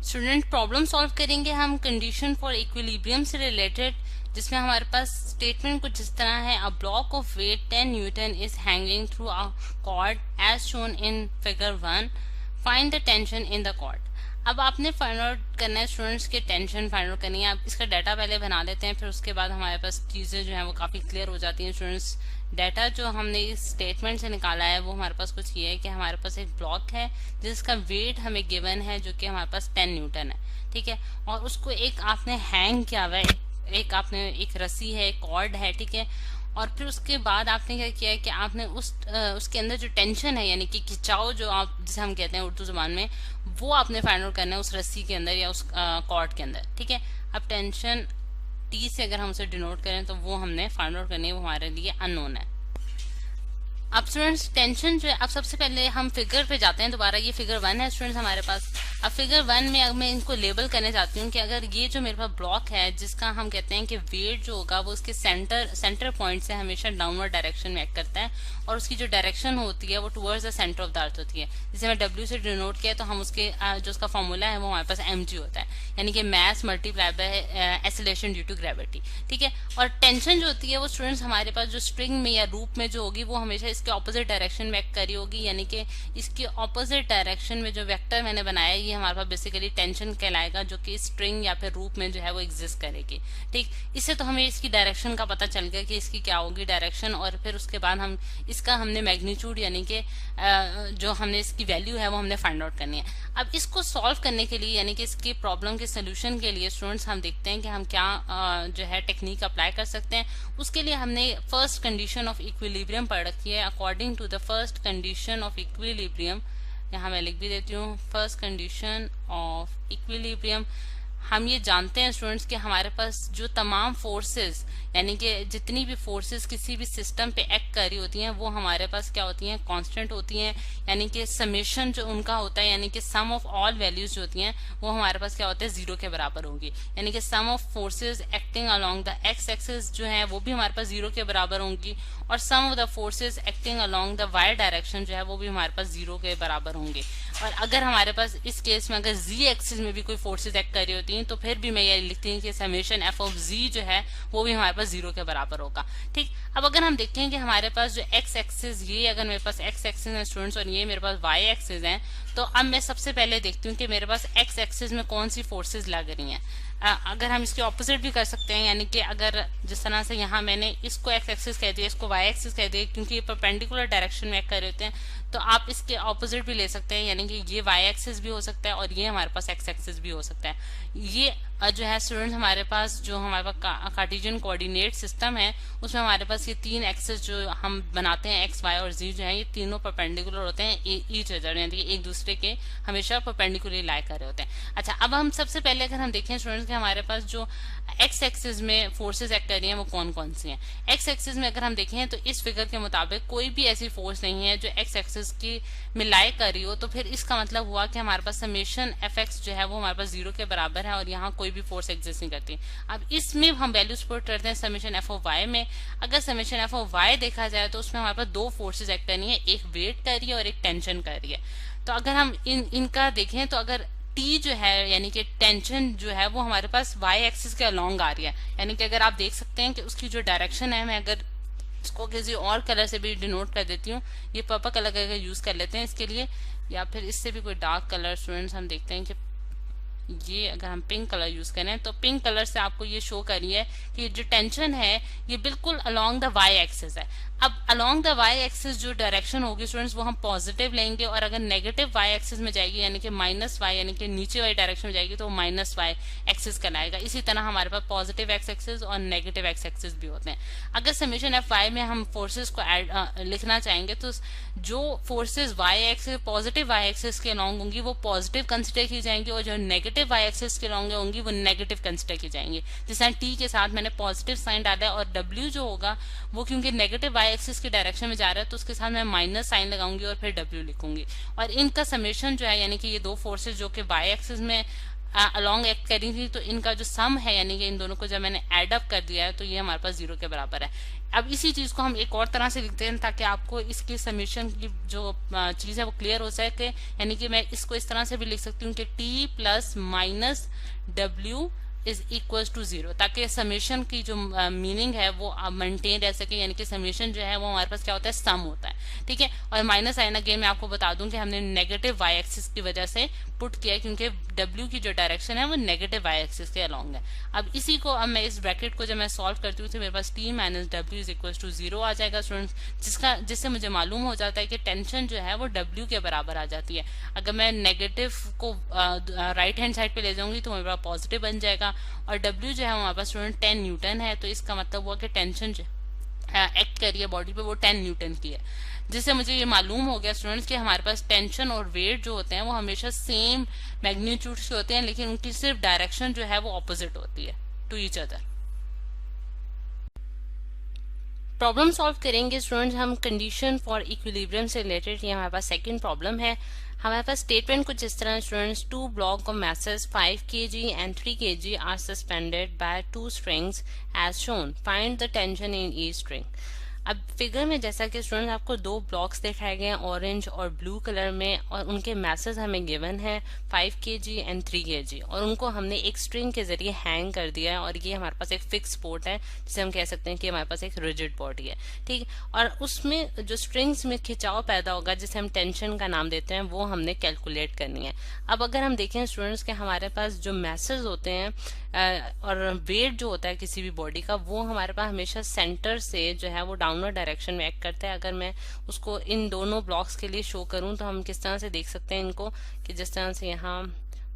Student problem solve करेंगे हम condition for equilibrium से रिलेटेड, जिसमें हमारे पास स्टेटमेंट कुछ इस तरह है। A block of weight 10 newton is hanging through a cord as shown in figure 1, find the tension in the cord. अब आपने फाइंड आउट करना है स्टूडेंट्स के टेंशन फाइंड आउट करनी है। आप इसका डाटा पहले बना लेते हैं, फिर उसके बाद हमारे पास चीज़ें जो है वो काफ़ी क्लियर हो जाती हैं स्टूडेंट्स। डाटा जो हमने इस स्टेटमेंट से निकाला है वो हमारे पास कुछ ये है कि हमारे पास एक ब्लॉक है जिसका वेट हमें गिवन है जो कि हमारे पास 10 न्यूटन है, ठीक है। और उसको एक आपने हैंग किया हुआ है, एक आपने एक रस्सी है, एक कॉर्ड है, ठीक है। और फिर उसके बाद आपने क्या किया है कि आपने उसके अंदर जो टेंशन है यानी कि खिंचाव जो आप जिसे हम कहते हैं उर्दू जुबान में, वो आपने फाइंड आउट करना है उस रस्सी के अंदर या उस कॉर्ड के अंदर, ठीक है। अब टेंशन टी से अगर हम उसे डिनोट करें तो वो हमने फाइंड आउट करनी है, वो हमारे लिए अननोन है। अब स्टूडेंट्स टेंशन जो है, अब सबसे पहले हम फिगर पे जाते हैं दोबारा। ये फिगर 1 है स्टूडेंट्स हमारे पास। अब फिगर 1 में अब मैं इनको लेबल करने चाहती हूँ कि अगर ये जो मेरे पास ब्लॉक है जिसका हम कहते हैं कि वेट जो होगा वो उसके सेंटर पॉइंट से हमेशा डाउनवर्ड डायरेक्शन में एक्ट करता है और उसकी जो डायरेक्शन होती है वो towards the centre of the earth होती है। जैसे मैं डब्ल्यू से डिनोट किया तो हम उसके जो उसका फॉर्मूला है वो हमारे पास mg होता है, यानी कि mass multiply by acceleration due to gravity, ठीक है। और टेंशन जो होती है वो स्टूडेंट्स हमारे पास जो स्ट्रिंग में या रूप में जो होगी वो हमेशा इसके ऑपोजिट डायरेक्शन में एक्ट करी होगी, यानी कि इसके ऑपोजिट डायरेक्शन में जो वेक्टर मैंने बनाया ये हमारे पास बेसिकली टेंशन कहलाएगा, जो कि स्ट्रिंग या फिर रूप में जो है वो एग्जिस्ट करेगी, ठीक। इससे तो हमें इसकी डायरेक्शन का पता चल गया कि इसकी क्या होगी डायरेक्शन, और फिर उसके बाद हम इसका हमने मैग्नीट्यूड यानी कि जो हमने इसकी वैल्यू है वो हमने फाइंड आउट करनी है। अब इसको सॉल्व करने के लिए यानी कि इसकी प्रॉब्लम के सोल्यूशन के लिए स्टूडेंट्स हम देखते हैं कि हम क्या जो है टेक्निक अप्लाई कर सकते हैं। उसके लिए हमने फर्स्ट कंडीशन ऑफ इक्विलिब्रियम पढ़ रखी है। According to the first condition of equilibrium, यहाँ मैं लिख भी देती हूँ, फर्स्ट कंडीशन ऑफ इक्विलिब्रियम, हम ये जानते हैं स्टूडेंट्स कि हमारे पास जो तमाम फोर्सेस यानी कि जितनी भी फोर्सेस किसी भी सिस्टम पे एक्ट कर रही होती हैं वो हमारे पास क्या होती हैं, कांस्टेंट होती हैं, यानी कि समेशन जो उनका होता है यानी कि सम ऑफ ऑल वैल्यूज जो होती हैं वो हमारे पास क्या होते हैं, जीरो के बराबर होंगी। यानी कि sum of forces acting along the X axis जो है वो भी हमारे पास जीरो के बराबर होंगी, और sum of the forces acting along the Y direction जो है वो भी हमारे पास जीरो के बराबर होंगे। और अगर हमारे पास इस केस में अगर जी एक्सिस में भी कोई फोर्सेज एक्ट कर रही होती हैं तो फिर भी मैं ये लिखती हूँ कि समेशन एफ ऑफ जी जो है वो भी हमारे पास जीरो के बराबर होगा, ठीक। अब अगर हम देखते हैं कि हमारे पास जो एक्स एक्सिस, ये अगर मेरे पास एक्स एक्सिस है स्टूडेंट्स और ये मेरे पास वाई एक्सिस है, तो अब मैं सबसे पहले देखती हूँ कि मेरे पास एक्स एक्सिस में कौन सी फोर्सेज लग रही हैं। अगर हम इसके ऑपोजिट भी कर सकते हैं, यानी कि अगर जिस तरह से यहाँ मैंने इसको एक्स एक्सिस कह दिया, इसको वाई एक्सिस कह दिया, क्योंकि ये परपेंडिकुलर डायरेक्शन में एक्ट कर रहे होते हैं, तो आप इसके ऑपोजिट भी ले सकते हैं, यानी कि ये वाई एक्सिस भी हो सकता है और ये हमारे पास एक्स एक्सिस भी हो सकता है। ये जो है स्टूडेंट हमारे पास जो हमारे पास कार्टेशियन कोऑर्डिनेट सिस्टम है उसमें हमारे पास ये तीन एक्सिस जो हम बनाते हैं एक्स वाई और जी जो है ये तीनों परपेंडिकुलर होते हैं ईच अदर, यानी कि एक दूसरे के हमेशा परपेंडिकुलर लाई कर रहे होते हैं। अच्छा, अब हम सबसे पहले अगर हम देखें स्टूडेंट्स कि हमारे पास जो एक्स एक्सिस में फोर्सेज एक्ट कर रही हैं वो कौन कौन सी हैं। एक्स एक्सिस में अगर हम देखें तो इस फिगर के मुताबिक कोई भी ऐसी फोर्स नहीं है जो एक्स एक्सिस की में लाई कर रही हो, तो फिर इसका मतलब हुआ कि हमारे पास समेशन एफ एक्स जो है वो हमारे पास जीरो के बराबर है और यहाँ कोई भी फोर्स एग्जिस्ट नहीं करती। अब इसमें हम वैल्यूज पुट करते हैं समेशन एफ ऑफ वाई में। अगर समेशन एफ ऑफ वाई देखा जाए तो उसमें हमारे पास दो फोर्सेज एक्ट कर रही है, एक वेट कर रही है और एक टेंशन कर रही है। तो अगर हम इनका देखें तो अगर टी जो है यानी कि टेंशन जो है वो हमारे पास वाई एक्सिस के अलोंग आ रही है, यानी कि अगर आप देख सकते हैं कि उसकी जो डायरेक्शन है, मैं अगर इसको किसी और कलर से भी डिनोट कर देती हूँ, ये पर्पल कलर का यूज कर लेते हैं इसके लिए, या फिर इससे भी कोई डार्क कलर स्टूडेंट्स हम देखते हैं कि ये अगर हम पिंक कलर यूज करें तो पिंक कलर से आपको ये शो करी है कि जो टेंशन है ये बिल्कुल अलोंग द वाई एक्सिस है। अब अलोंग द वाई एक्सिस जो डायरेक्शन होगी स्टूडेंट्स वो हम पॉजिटिव लेंगे, और अगर नेगेटिव वाई एक्सिस में जाएगी यानी कि माइनस वाई यानी कि नीचे वाली डायरेक्शन में जाएगी तो माइनस वाई एक्सिस कहलाएगा। इसी तरह हमारे पास पॉजिटिव एक्स एक्सिस और नेगेटिव एक्स एक्सिस भी होते हैं। अगर समेशन एफ वाई में हम फोर्सेस को लिखना चाहेंगे तो जो forces Y axis positive Y axis के अलोंग होंगी वो पॉजिटिव कंसिडर की जाएंगी, और जो नेगेटिव वाई एक्सिस के अलोंग होंगी वो नेगेटिव कंसिडर की जाएंगी। जैसे टी के साथ मैंने पॉजिटिव साइन डाला है, और डब्ल्यू जो होगा वो क्योंकि नेगेटिव वाई एक्सिस की डायरेक्शन में जा रहा है तो उसके साथ मैं माइनस साइन लगाऊंगी और फिर डब्ल्यू लिखूंगी। और इनका समेशन जो है यानी कि ये दो फोर्सेस जो कि वाई एक्सिस में अलोंग एक्ट करी थी, तो इनका जो सम है यानी कि इन दोनों को जब मैंने एड अप कर दिया है तो ये हमारे पास 0 के बराबर है। अब इसी चीज को हम एक और तरह से लिखते हैं ताकि आपको इसकी समीशन की जो चीज है वो क्लियर हो सके। यानी कि मैं इसको इस तरह से भी लिख सकती हूँ कि T plus minus W is equal to 0, ताकि समेशन की जो मीनिंग है वो मेंटेन रह सके। यानी कि समेशन जो है वो हमारे पास क्या होता है, सम होता है, ठीक है। और माइनस साइन अगेन मैं आपको बता दूं कि हमने नेगेटिव वाई एक्सिस की वजह से पुट किया है, क्योंकि डब्ल्यू की जो डायरेक्शन है वो नेगेटिव वाई एक्सिस के अलोंग है। अब इसी को अब मैं इस ब्रैकेट को जब मैं सॉल्व करती हूँ तो मेरे पास T minus W is equal to 0 आ जाएगा स्टूडेंट्स, जिससे मुझे मालूम हो जाता है कि टेंशन जो है वो डब्ल्यू के बराबर आ जाती है। अगर मैं नेगेटिव को राइट हैंड साइड पे ले जाऊंगी तो मेरे पास पॉजिटिव बन जाएगा, और डब्ल्यू जो है हमारे पास स्टूडेंट 10 न्यूटन है, तो इसका मतलब हुआ कि टेंशन जो एक्ट कर रही है बॉडी पे वो 10 न्यूटन की है। जिससे मुझे ये मालूम हो गया स्टूडेंट्स कि हमारे पास टेंशन और वेट जो होते हैं वो हमेशा सेम मैग्नीट्यूड के होते हैं, लेकिन उनकी सिर्फ डायरेक्शन जो है वो ऑपोजिट होती है to each other. Problem solve करेंगे स्टूडेंट्स हम कंडीशन फॉर इक्विलिब्रियम से रिलेटेड। ये हमारे पास सेकंड प्रॉब्लम है। हमारे पास स्टेटमेंट कुछ इस तरह students, 2 block of masses 5 kg and 3 kg are suspended by 2 strings as shown. Find the tension in each string. अब फिगर में जैसा कि स्टूडेंट्स आपको 2 ब्लॉक्स दिखाए गए हैं ऑरेंज और ब्लू कलर में, और उनके मैसेज हमें गिवन है 5 kg एंड 3 kg, और उनको हमने एक स्ट्रिंग के जरिए हैंग कर दिया है। और ये हमारे पास एक फिक्स सपोर्ट है, जिसे हम कह सकते हैं कि हमारे पास एक रिजिड बॉडी है, ठीक। और उसमें जो स्ट्रिंग्स में खिंचाव पैदा होगा जिसे हम टेंशन का नाम देते हैं, वो हमने कैलकुलेट करनी है। अब अगर हम देखें स्टूडेंट्स के हमारे पास जो मैसेज होते हैं और वेट जो होता है किसी भी बॉडी का, वो हमारे पास हमेशा सेंटर से जो है वो डाउनवर्ड डायरेक्शन में एक्ट करता है। अगर मैं उसको इन दोनों ब्लॉक्स के लिए शो करूं तो हम किस तरह से देख सकते हैं इनको, कि जिस तरह से यहाँ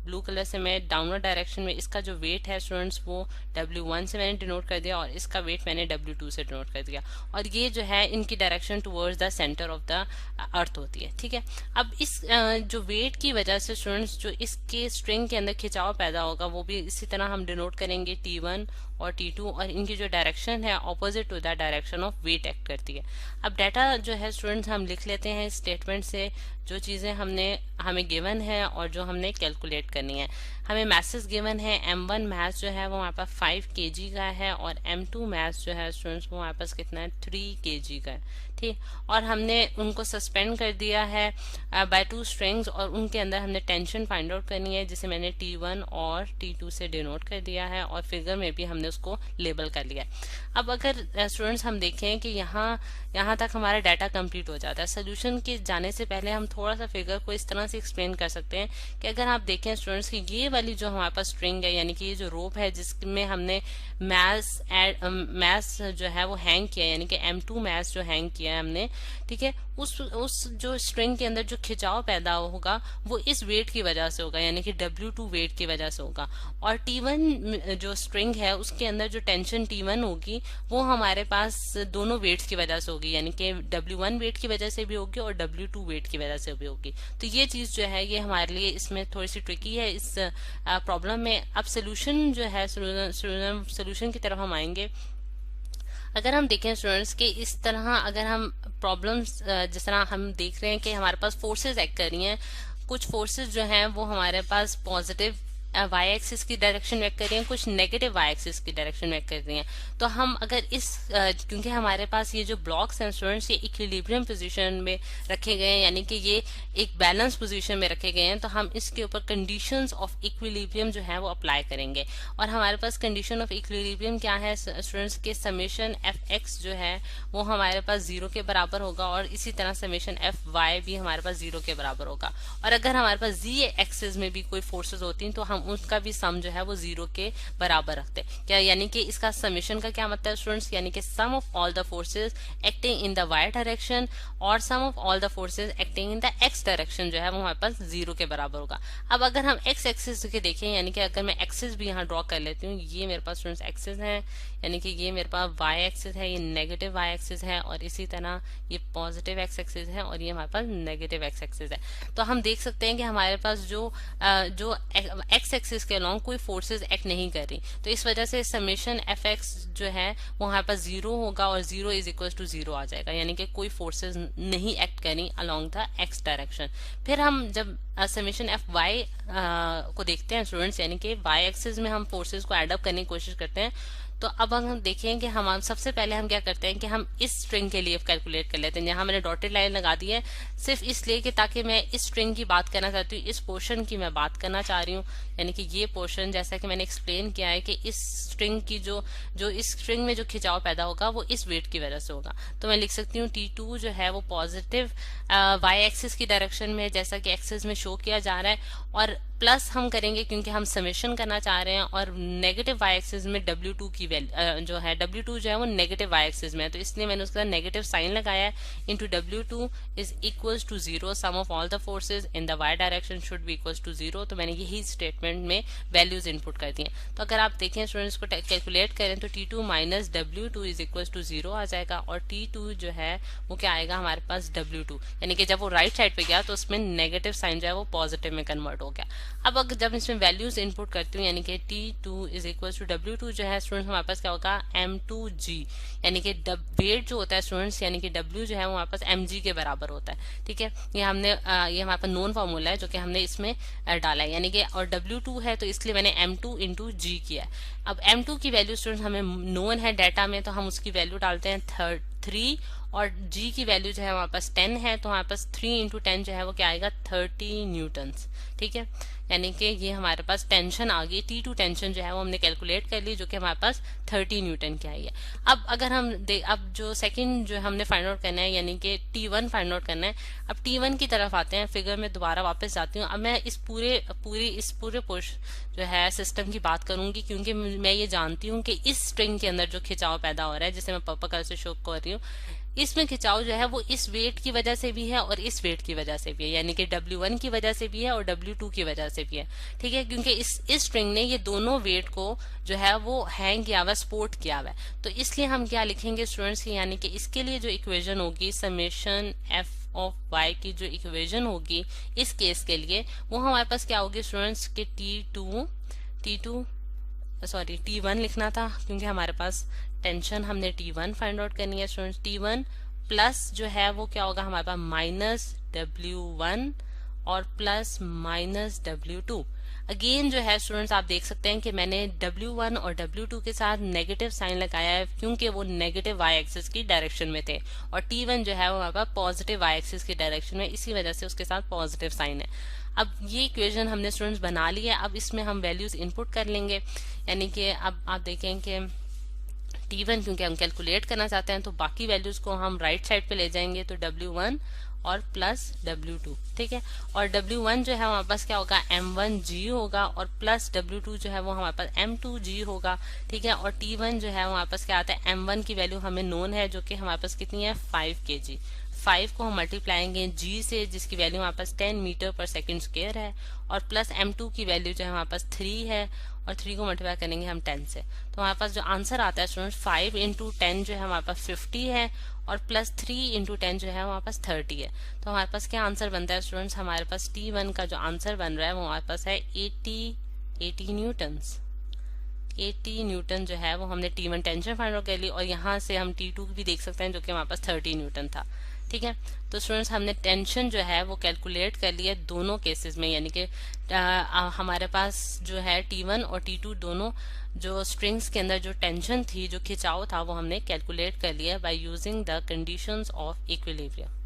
ब्लू कलर से मैं डाउनवर्ड डायरेक्शन में इसका जो वेट है स्टूडेंट्स वो W1 से मैंने डिनोट कर दिया, और इसका वेट मैंने W2 से डिनोट कर दिया, और ये जो है इनकी direction towards the centre of the earth होती है, ठीक है। अब इस जो वेट की वजह से स्टूडेंट्स जो इसके स्ट्रिंग के अंदर खिंचाव पैदा होगा वो भी इसी तरह हम डिनोट करेंगे T1 और T2, और इनकी जो डायरेक्शन है opposite to the direction of weight act करती है। अब डाटा जो है स्टूडेंट्स हम लिख लेते हैं स्टेटमेंट से, जो चीज़ें हमें गिवन है और जो हमने कैलकुलेट करनी है। हमें मैसेज गिवन है M1 मैथ जो है वो हमारे पास 5 kg का है, और M2 मैथ जो है स्टूडेंट्स वो हमारे पास कितना है 3 kg का है, ठीक। और हमने उनको सस्पेंड कर दिया है बाय 2 स्ट्रिंग्स, और उनके अंदर हमने टेंशन फाइंड आउट करनी है, जिसे मैंने T1 और T2 से डिनोट कर दिया है, और फिगर में भी हमने उसको लेबल कर लिया है। अब अगर स्टूडेंट्स हम देखें कि यहाँ तक हमारा डाटा कंप्लीट हो जाता है। सोल्यूशन के जाने से पहले हम थोड़ा सा फिगर को इस तरह से एक्सप्लेन कर सकते हैं कि अगर आप देखें स्टूडेंट्स की ये वाली जो हमारे पास स्ट्रिंग है, यानी कि ये जो रोप है जिसमें हमने मैस जो है वो हैंग किया, यानी कि M2 मैस जो हैंग किया है हमने, ठीक है, उस जो स्ट्रिंग के अंदर जो खिंचाव पैदा होगा वो इस वेट की वजह से होगा, यानी कि W2 वेट की वजह से होगा। और T1 जो स्ट्रिंग है उसके अंदर जो टेंशन T1 होगी वो हमारे पास दोनों वेट्स की वजह से होगी, यानी कि W1 वेट की वजह से भी होगी और W2 वेट की वजह से भी होगी। तो ये चीज जो है ये हमारे लिए इसमें थोड़ी सी ट्रिकी है इस प्रॉब्लम में। अब सोल्यूशन जो है सोल्यूशन की तरफ हम आएंगे। अगर हम देखें स्टूडेंट्स के इस तरह अगर हम प्रॉब्लम्स जिस तरह हम देख रहे हैं कि हमारे पास फोर्सेस एक्ट कर रही हैं, कुछ फोर्सेस जो हैं वो हमारे पास पॉजिटिव वाई एक्सिस की डायरेक्शन में कर रही हैं, कुछ नेगेटिव वाई एक्सिस की डायरेक्शन में कर रही हैं। तो हम अगर इस क्योंकि हमारे पास ये जो ब्लॉक्स हैं स्टूडेंट्स ये इक्विलिब्रियम पोजीशन में रखे गए हैं, यानी कि ये एक बैलेंस पोजीशन में रखे गए हैं, तो हम इसके ऊपर कंडीशंस ऑफ इक्विलिब्रियम जो है वो अप्लाई करेंगे। और हमारे पास कंडीशन ऑफ इक्विलिब्रियम क्या है स्टूडेंट्स के, समेशन एफ एक्स जो है वो हमारे पास 0 के बराबर होगा, और इसी तरह समेशन एफ वाई भी हमारे पास 0 के बराबर होगा। और अगर हमारे पास जी एक्सिस में भी कोई फोर्सेज होती हैं तो हम उसका भी सम जो है वो 0 के बराबर रखते हैं। क्या यानी कि इसका समेशन का क्या मतलब है स्टूडेंट्स, यानी कि sum of all the forces acting in the Y direction और sum of all the forces acting in the X direction जो है वो हमारे पास 0 के बराबर होगा। अब अगर हम एक्स एक्सिस के देखें, यानी कि अगर मैं एक्सिस भी यहाँ ड्रॉ कर लेती हूँ, ये मेरे पास स्टूडेंट्स एक्सिस है, यानी कि ये मेरे पास वाई एक्सिस है, ये नेगेटिव वाई एक्सिस है, और इसी तरह ये पॉजिटिव एक्स एक्सिस है, और ये हमारे पास नेगेटिव एक्स एक्सिस है। तो हम देख सकते हैं कि हमारे पास जो एक्स एक्सिस के अलॉन्ग कोई फोर्सेस एक्ट नहीं कर रही, तो इस वजह से समेशन एफ एक्स जो है वो हमारे पास 0 होगा और 0 इज इक्वल टू 0 आ जाएगा, यानी कि कोई फोर्सेस नहीं एक्ट करी अलॉन्ग द एक्स डायरेक्शन। फिर हम जब समेशन एफ वाई को देखते हैं स्टूडेंट्स, यानी कि वाई एक्सिस में हम फोर्सेस को एडअप करने की कोशिश करते हैं, तो अब हम देखें कि हम सबसे पहले हम क्या करते हैं कि हम इस स्ट्रिंग के लिए कैलकुलेट कर लेते हैं। यहाँ मैंने डॉटेड लाइन लगा दी है सिर्फ इसलिए कि ताकि मैं इस स्ट्रिंग की बात करना चाहती हूँ, इस पोर्शन की मैं बात करना चाह रही हूँ, यानी कि ये पोर्शन जैसा कि मैंने एक्सप्लेन किया है कि इस स्ट्रिंग की जो इस स्ट्रिंग में जो खिंचाव पैदा होगा वो इस वेट की वजह से होगा। तो मैं लिख सकती हूँ T2 जो है वो पॉजिटिव वाई एक्सिस की डायरेक्शन में जैसा कि एक्सिस में शो किया जा रहा है, और प्लस हम करेंगे क्योंकि हम समेशन करना चाह रहे हैं, और नेगेटिव वाई एक्सिस में W2 की वैल्यू जो है W2 जो है वो नेगेटिव वाई एक्सिस में है, तो इसलिए मैंने उसका नेगेटिव साइन लगाया है। Into W2 is equals to 0, sum of all the forces in the Y direction should be equals to 0। तो मैंने यही स्टेटमेंट में वैल्यूज इनपुट कर दी हैं। तो अगर आप देखें स्टूडेंट्स को कैलकुलेट करें तो T2 minus W2 is equals to 0 आ जाएगा, और T2 जो है वो क्या आएगा हमारे पास W2, यानी कि जब वो राइट साइड पे गया तो उसमें नेगेटिव साइन जो है वो पॉजिटिव में कन्वर्ट हो गया। अब अगर जब इसमें वैल्यूज इनपुट करती हूँ, यानी कि T2 is equal to W2 जो है स्टूडेंट्स हमारे पास क्या होगा M2G, यानी कि वेट जो होता है स्टूडेंट्स, यानी कि W जो है वो हमारे पास mg के बराबर होता है। ठीक है, ये हमारे पास नोन फॉर्मूला है जो कि हमने इसमें डाला है, यानी कि और W2 है तो इसलिए मैंने M2 इंटू G किया है। अब M2 की वैल्यू स्टूडेंट्स हमें नोन है डाटा में, तो हम उसकी वैल्यू डालते हैं 3, और G की वैल्यू जो है हमारे पास 10 है, तो हमारे पास 3 इंटू 10 जो है वो क्या आएगा 30 न्यूटन्स। ठीक है, यानी कि ये हमारे पास टेंशन आ गई, T2 टेंशन जो है वो हमने कैलकुलेट कर ली, जो कि हमारे पास 30 न्यूटन की आई है। अब अगर हम अब जो सेकंड जो हमने फाइंड आउट करना है, यानी कि T1 फाइंड आउट करना है। अब T1 की तरफ आते हैं, फिगर में दोबारा वापस जाती हूँ। अब मैं इस पूरे जो है सिस्टम की बात करूंगी, क्योंकि मैं ये जानती हूँ कि इस स्ट्रिंग के अंदर जो खिंचाव पैदा हो रहा है, जिसे मैं पर्पल कलर से शो कर रही हूँ, इसमें खिंचाव जो है वो इस वेट की वजह से भी है और इस वेट की वजह से भी है, यानी कि W1 की वजह से भी है और W2 की वजह से भी है। ठीक है, क्योंकि इस स्ट्रिंग ने ये दोनों वेट को जो है वो हैंग किया हुआ, सपोर्ट किया हुआ है। तो इसलिए हम क्या लिखेंगे स्टूडेंट्स, यानी कि इसके लिए जो इक्वेशन होगी समेशन एफ ऑफ वाई की जो इक्वेशन होगी इस केस के लिए, वो हमारे पास क्या होगी स्टूडेंट्स के T1 लिखना था, क्योंकि हमारे पास टेंशन हमने T1 फाइंड आउट करनी है स्टूडेंट्स। T1 प्लस जो है वो क्या होगा हमारे पास माइनस W1 और प्लस माइनस W2। अगेन जो है स्टूडेंट्स आप देख सकते हैं कि मैंने W1 और W2 के साथ नेगेटिव साइन लगाया है, क्योंकि वो नेगेटिव वाई एक्सिस की डायरेक्शन में थे, और T1 जो है वो हमारे पास पॉजिटिव वाई एक्सिस की डायरेक्शन में, इसी वजह से उसके साथ पॉजिटिव साइन है। अब ये इक्वेशन हमने स्टूडेंट्स बना ली है। अब इसमें हम वैल्यूज इनपुट कर लेंगे, यानी कि अब आप देखें कि T1 क्योंकि हम कैलकुलेट करना चाहते हैं तो बाकी वैल्यूज को हम राइट साइड पे ले जाएंगे, तो W1 और प्लस W2। ठीक है, और W1 जो है हमारे पास क्या होगा M1G होगा, और प्लस W2 जो है वो हमारे पास M2G होगा। ठीक है, और T1 जो है हमारे पास क्या आता है, M1 की वैल्यू हमें नोन है जो कि हमारे पास कितनी है 5 kg। 5 को हम मल्टीप्लाएंगे G से, जिसकी वैल्यू हमारे पास 10 मीटर पर सेकंड स्क्वायर है, और प्लस M2 की वैल्यू जो है हमारे पास 3 है, और 3 को मल्टीप्लाई करेंगे हम 10 से, तो हमारे पास जो आंसर आता है स्टूडेंट्स 5 इंटू 10 जो है हमारे पास 50 है, और प्लस 3 इंटू 10 जो है हमारे पास 30 है। तो हमारे पास क्या आंसर बनता है स्टूडेंट्स, हमारे पास T1 का जो आंसर बन रहा है वो हमारे पास है 80 न्यूटन्स। 80 न्यूटन जो है वो हमने T1 टेंशन फाइंड आउट कर ली, और यहाँ से हम T2 भी देख सकते हैं जो कि हमारे पास 30 न्यूटन था। ठीक है, तो स्टूडेंट्स हमने टेंशन जो है वो कैलकुलेट कर लिया दोनों केसेस में, यानी कि हमारे पास जो है T1 और T2 दोनों जो स्ट्रिंग्स के अंदर जो टेंशन थी, जो खिंचाव था, वो हमने कैलकुलेट कर लिया by using the conditions of equilibrium.